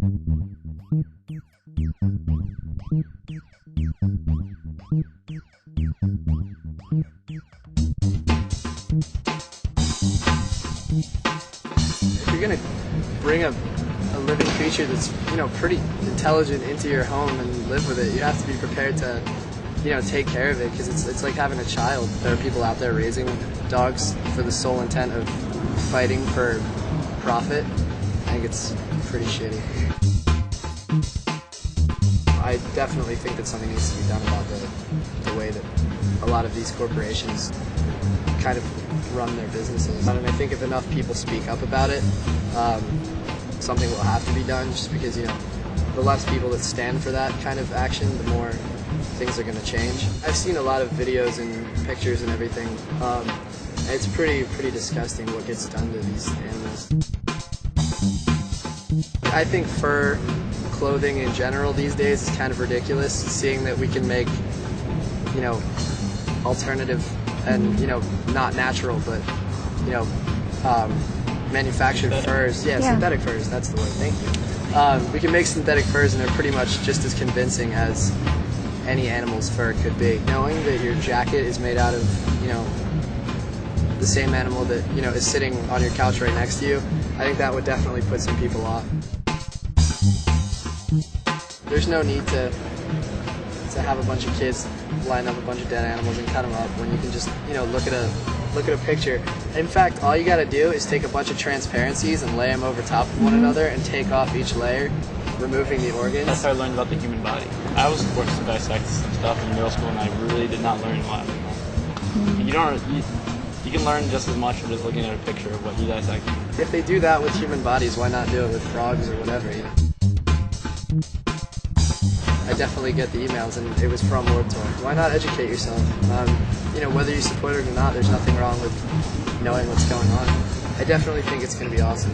If you're gonna bring a living creature that's, pretty intelligent into your home and live with it, you have to be prepared to, take care of it, because it's like having a child. There are people out there raising dogs for the sole intent of fighting for profit. I think it's pretty shitty. I definitely think that something needs to be done about the way that a lot of these corporations kind of run their businesses. And I think if enough people speak up about it, something will have to be done, just because, the less people that stand for that kind of action, the more things are going to change. I've seen a lot of videos and pictures and everything. It's pretty disgusting what gets done to these animals. I think fur clothing in general these days is kind of ridiculous, seeing that we can make, alternative and, not natural, but, manufactured furs. Yeah, synthetic furs, that's the word, thank you. We can make synthetic furs and they're pretty much just as convincing as any animal's fur could be. Knowing that your jacket is made out of, the same animal that, is sitting on your couch right next to you, I think that would definitely put some people off. There's no need to have a bunch of kids line up a bunch of dead animals and cut them up when you can just, look at a picture. In fact, all you gotta do is take a bunch of transparencies and lay them over top of one another and take off each layer, removing the organs. That's how I learned about the human body. I was forced to dissect some stuff in middle school, and I really did not learn a lot anymore. You can learn just as much from just looking at a picture of what you dissect. If they do that with human bodies, why not do it with frogs or whatever? I definitely get the emails, and it was from Warped Tour. Why not educate yourself? Whether you support it or not, there's nothing wrong with knowing what's going on. I definitely think it's going to be awesome.